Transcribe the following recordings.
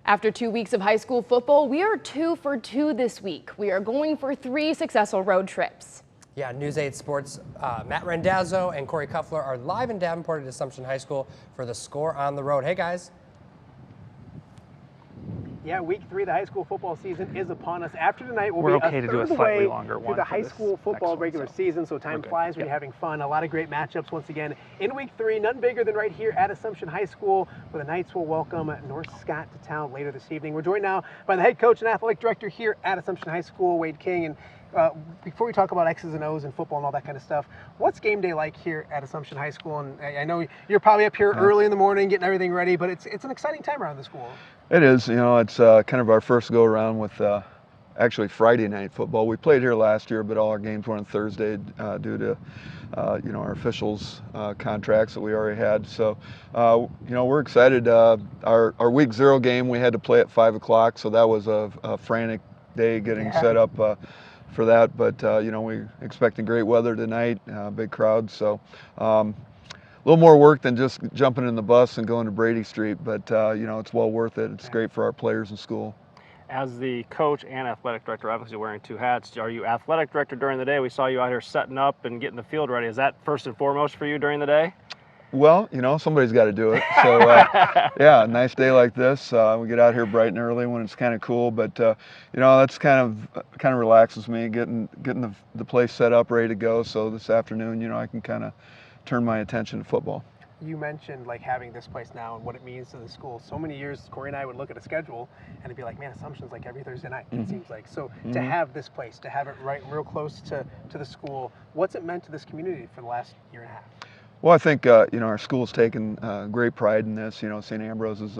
After 2 weeks of high school football, we are 2 for 2 this week. We are going for 3 successful road trips. Yeah, News 8 Sports, Matt Randazzo and Kory Kuffler are live in Davenport at Assumption High School for the Score on the Road. Hey, guys. Yeah, week 3 of the high school football season is upon us. After tonight, we'll We're be okay a to third do a of the slightly way longer through one the for high this school football next one, regular so season, so time we're good. flies when you're having fun. A lot of great matchups once again. In week 3, none bigger than right here at Assumption High School, where the Knights will welcome North Scott to town later this evening. We're joined now by the head coach and athletic director here at Assumption High School, Wade King. And before we talk about X's and O's and football and all that kind of stuff, what's game day like here at Assumption High School? And I know you're probably up here early in the morning getting everything ready, but it's an exciting time around the school. It is. You know, it's kind of our first go around with actually Friday night football. We played here last year, but all our games were on Thursday due to you know, our officials' contracts that we already had. So you know, we're excited. Our week 0 game we had to play at 5 o'clock, so that was a frantic day getting set up for that. But you know, we're expecting great weather tonight, big crowd. So. A little more work than just jumping in the bus and going to Brady Street, but you know, it's well worth it. It's great for our players in school. As the coach and athletic director, obviously wearing 2 hats, are you athletic director during the day? We saw you out here setting up and getting the field ready. Is that first and foremost for you during the day? Well, you know, somebody's got to do it. So yeah, a nice day like this, we get out here bright and early when it's kind of cool. But you know, that's kind of relaxes me, getting the place set up, ready to go. So this afternoon, you know, I can kind of turn my attention to football. You mentioned like having this place now and what it means to the school. So many years, Kory and I would look at a schedule and it'd be like, man, Assumption's like every Thursday night, it seems like. So to have this place, to have it right real close to the school, what's it meant to this community for the last year and a half? Well, I think you know, our school's taken great pride in this. You know, St. Ambrose has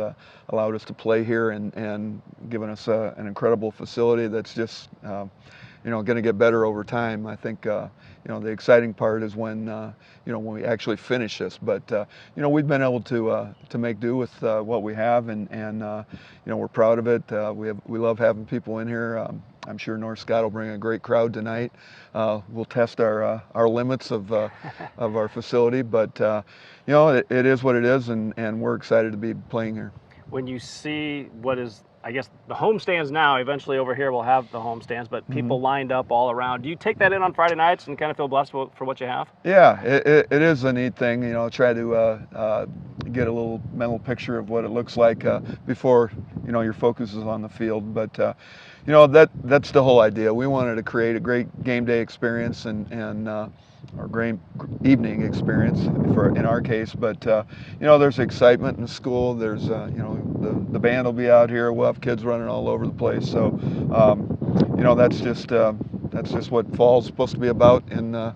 allowed us to play here and given us an incredible facility that's just you know, going to get better over time. I think you know, the exciting part is when you know, when we actually finish this. But you know, we've been able to make do with what we have, and you know, we're proud of it. We love having people in here. I'm sure North Scott will bring a great crowd tonight. We'll test our limits of our facility, but you know, it is what it is, and we're excited to be playing here. When you see what is, I guess, the home stands now, eventually over here we'll have the home stands, but people lined up all around. Do you take that in on Friday nights and kind of feel blessed for what you have? Yeah, it is a neat thing, you know, try to get a little mental picture of what it looks like before, you know, your focus is on the field. But, you know, that's the whole idea. We wanted to create a great game day experience and or great evening experience in our case. But you know, there's excitement in school. There's you know, the band will be out here. We'll have kids running all over the place. So you know, that's just what fall's supposed to be about in the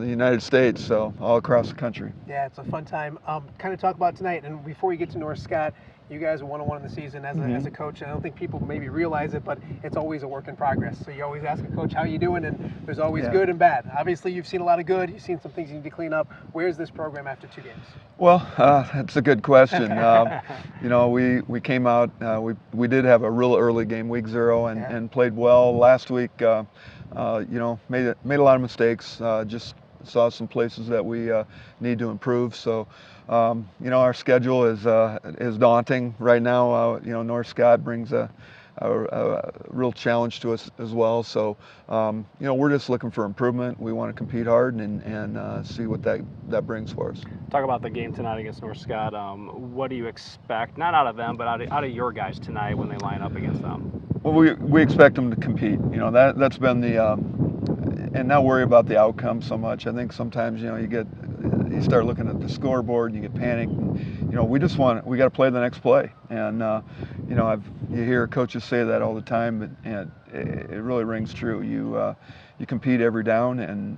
United States, so all across the country. Yeah, it's a fun time. Kind of talk about tonight, and before we get to North Scott, you guys are 1-1 in the season as a coach, and I don't think people maybe realize it, but it's always a work in progress. So you always ask a coach, how you doing? And there's always good and bad. Obviously, you've seen a lot of good. You've seen some things you need to clean up. Where's this program after 2 games? Well, that's a good question. You know, we came out, we did have a real early game, week 0, and played well. Last week, you know, made a lot of mistakes. Just saw some places that we need to improve. So, you know, our schedule is daunting right now. You know, North Scott brings a real challenge to us as well. So, you know, we're just looking for improvement. We want to compete hard and see what that brings for us. Talk about the game tonight against North Scott. What do you expect, not out of them, but out of your guys tonight when they line up against them? Well, we expect them to compete. You know, that's been the and not worry about the outcome so much. I think sometimes, you know, you start looking at the scoreboard and you get panicked. And, you know, we got to play the next play. And you know, you hear coaches say that all the time, and it really rings true. You compete every down, and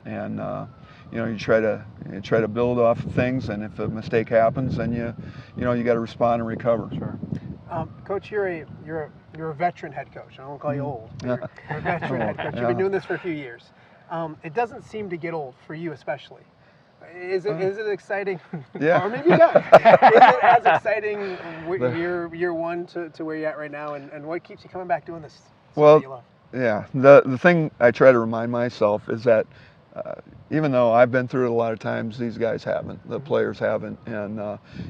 you know, you try to build off of things. And if a mistake happens, then you know, you got to respond and recover. Sure. Coach, you're a veteran head coach. I don't call you old. You're a veteran head coach. You've been doing this for a few years. It doesn't seem to get old for you, especially. Is it exciting? Yeah. Or maybe not. Is it as exciting year 1 to where you're at right now? And what keeps you coming back doing this? Well, yeah. The thing I try to remind myself is that even though I've been through it a lot of times, these guys haven't. The players haven't, and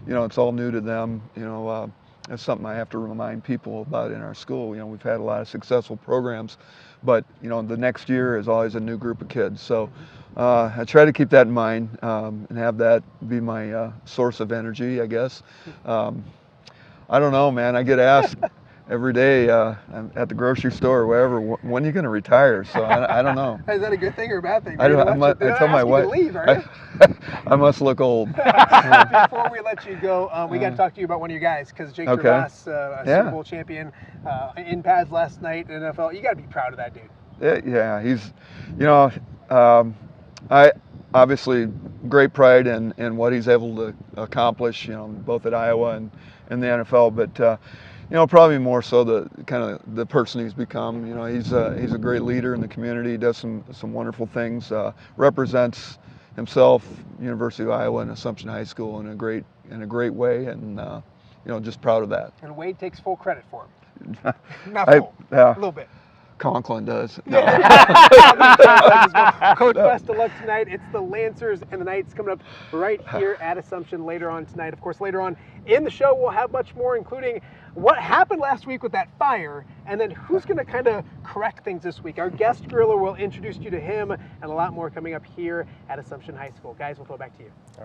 you know, it's all new to them. You know, that's something I have to remind people about in our school. You know, we've had a lot of successful programs, but you know, the next year is always a new group of kids. So I try to keep that in mind and have that be my source of energy, I guess. I don't know, man. I get asked every day at the grocery store or wherever, when are you going to retire? So I don't know. Is that a good thing or a bad thing? I tell my wife, I must look old. Before we let you go, we got to talk to you about one of your guys, because Jake Gervais, a Super Bowl champion in pads last night in NFL. You got to be proud of that dude. Yeah, he's, you know, I obviously great pride in what he's able to accomplish, you know, both at Iowa and the NFL, but you know, probably more so the kind of the person he's become. You know, he's a great leader in the community. He does some wonderful things. Represents himself, University of Iowa and Assumption High School in a great way, and you know, just proud of that. And Wade takes full credit for him. Not full, a little bit. Conklin does. No. Coach, best of luck tonight. It's the Lancers and the Knights coming up right here at Assumption later on tonight. Of course, later on in the show, we'll have much more, including what happened last week with that fire, and then who's going to kind of correct things this week. Our guest griller will introduce you to him, and a lot more coming up here at Assumption High School. Guys, we'll throw it back to you. All right.